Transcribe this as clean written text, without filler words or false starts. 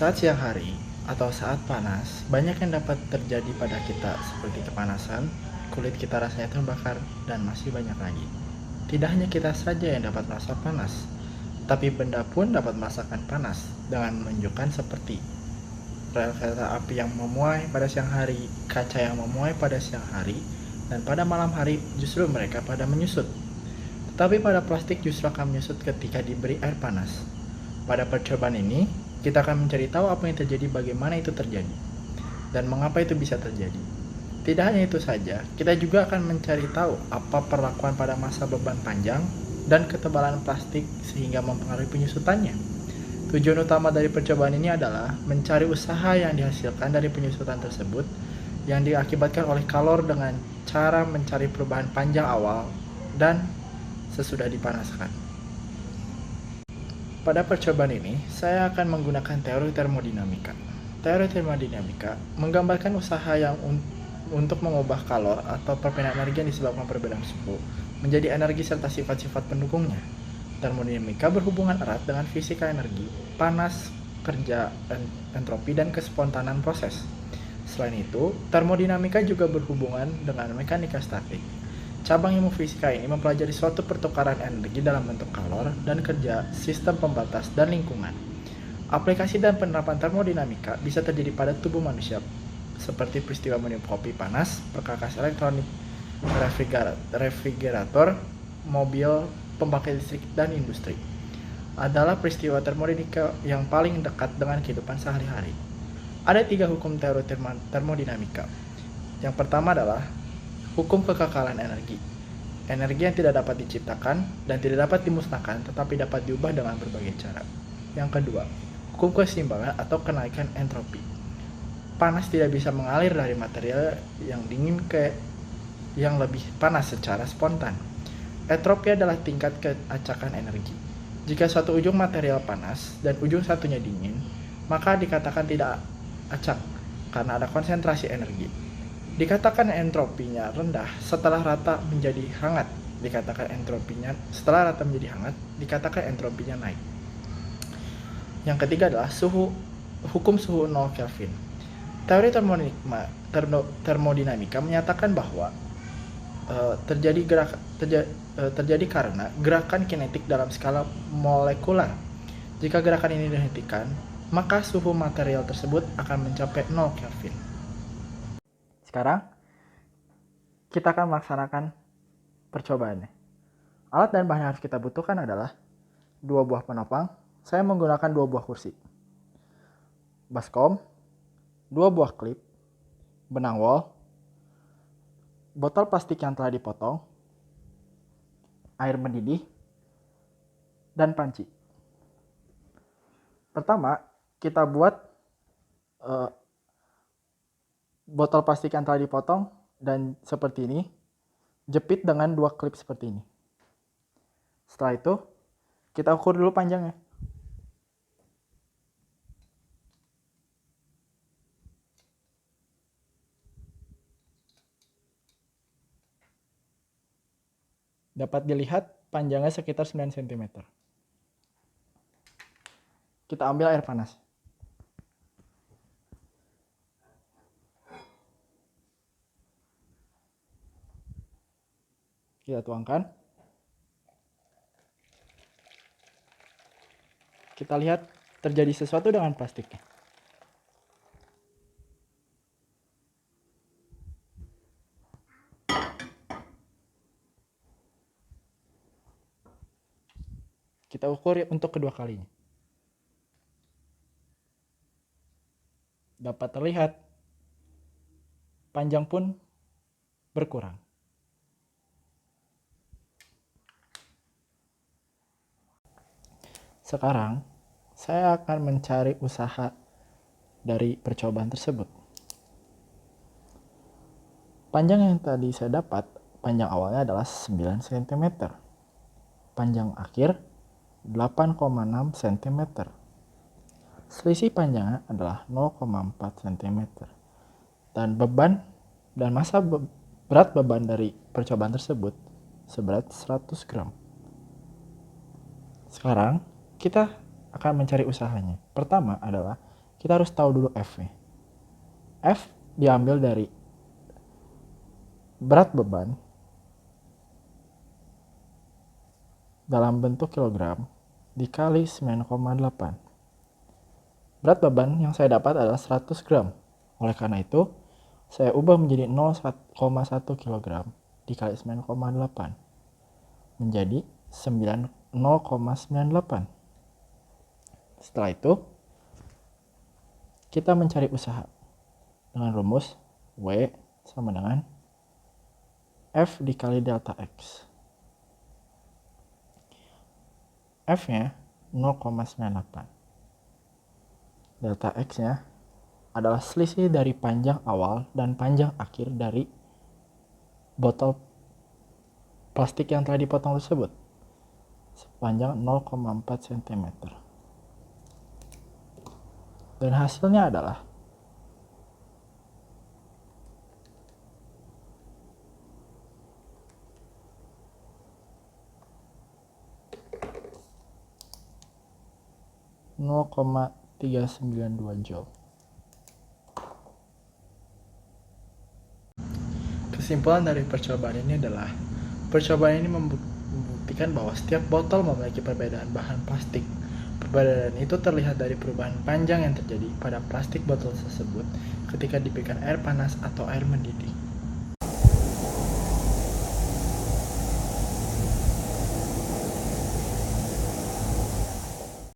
Saat siang hari atau saat panas, banyak yang dapat terjadi pada kita seperti kepanasan, kulit kita rasanya terbakar, dan masih banyak lagi. Tidak hanya kita saja yang dapat merasa panas, tapi benda pun dapat merasakan panas dengan menunjukkan seperti rel kereta api yang memuai pada siang hari, kaca yang memuai pada siang hari, dan pada malam hari justru mereka pada menyusut. Tetapi pada plastik justru akan menyusut ketika diberi air panas. Pada percobaan ini, kita akan mencari tahu apa yang terjadi, bagaimana itu terjadi, dan mengapa itu bisa terjadi. Tidak hanya itu saja, kita juga akan mencari tahu apa perlakuan pada masa beban panjang dan ketebalan plastik sehingga mempengaruhi penyusutannya. Tujuan utama dari percobaan ini adalah mencari usaha yang dihasilkan dari penyusutan tersebut yang diakibatkan oleh kalor dengan cara mencari perubahan panjang awal dan sesudah dipanaskan. Pada percobaan ini, saya akan menggunakan teori termodinamika. Teori termodinamika menggambarkan usaha yang untuk mengubah kalor atau perpindahan energi yang disebabkan perbedaan suhu menjadi energi serta sifat-sifat pendukungnya. Termodinamika berhubungan erat dengan fisika energi, panas, kerja, entropi, dan kespontanan proses. Selain itu, termodinamika juga berhubungan dengan mekanika statik. Cabang ilmu fisika ini mempelajari suatu pertukaran energi dalam bentuk kalor dan kerja, sistem pembatas, dan lingkungan. Aplikasi dan penerapan termodinamika bisa terjadi pada tubuh manusia, seperti peristiwa minum kopi panas, perkakas elektronik, refrigerator, mobil, pembangkit listrik, dan industri. Adalah peristiwa termodinamika yang paling dekat dengan kehidupan sehari-hari. Ada 3 hukum teori termodinamika. Yang pertama adalah hukum kekekalan energi. Energi yang tidak dapat diciptakan dan tidak dapat dimusnahkan tetapi dapat diubah dengan berbagai cara. Yang kedua, hukum keseimbangan atau kenaikan entropi. Panas tidak bisa mengalir dari material yang dingin ke yang lebih panas secara spontan. Entropi adalah tingkat keacakan energi. Jika suatu ujung material panas dan ujung satunya dingin, maka dikatakan tidak acak karena ada konsentrasi energi. Dikatakan entropinya rendah setelah rata menjadi hangat. Setelah rata menjadi hangat, dikatakan entropinya naik. Yang ketiga adalah hukum suhu 0 Kelvin. Teori termodinamika menyatakan bahwa terjadi karena gerakan kinetik dalam skala molekular. Jika gerakan ini dihentikan, maka suhu material tersebut akan mencapai 0 Kelvin. Sekarang, kita akan melaksanakan percobaannya. Alat dan bahan yang harus kita butuhkan adalah 2 buah penopang. Saya menggunakan 2 buah kursi, baskom, 2 buah klip, benang wol, botol plastik yang telah dipotong, air mendidih, dan panci. Pertama, kita buat botol plastik yang telah dipotong dan seperti ini, jepit dengan 2 klip seperti ini. Setelah itu, kita ukur dulu panjangnya. Dapat dilihat panjangnya sekitar 9 cm. Kita ambil air panas. Kita tuangkan. Kita lihat terjadi sesuatu dengan plastiknya. Kita ukur untuk kedua kalinya. Dapat terlihat panjang pun berkurang. Sekarang, saya akan mencari usaha dari percobaan tersebut. Panjang yang tadi saya dapat, panjang awalnya adalah 9 cm. Panjang akhir 8,6 cm. Selisih panjangnya adalah 0,4 cm. Dan berat beban dari percobaan tersebut seberat 100 gram. Sekarang kita akan mencari usahanya. Pertama adalah kita harus tahu dulu F-nya. F diambil dari berat beban dalam bentuk kilogram dikali 9,8. Berat beban yang saya dapat adalah 100 gram. Oleh karena itu, saya ubah menjadi 0,1 kg dikali 9,8 menjadi 0,98. Setelah itu, kita mencari usaha dengan rumus W sama dengan F dikali delta X. F-nya 0,98. Delta X-nya adalah selisih dari panjang awal dan panjang akhir dari botol plastik yang telah dipotong tersebut sepanjang 0,4 cm. Dan hasilnya adalah (0,392 Joule). Kesimpulan dari percobaan ini adalah percobaan ini membuktikan bahwa setiap botol memiliki perbedaan bahan plastik. Perbedaan itu terlihat dari perubahan panjang yang terjadi pada plastik botol tersebut ketika diberikan air panas atau air mendidih.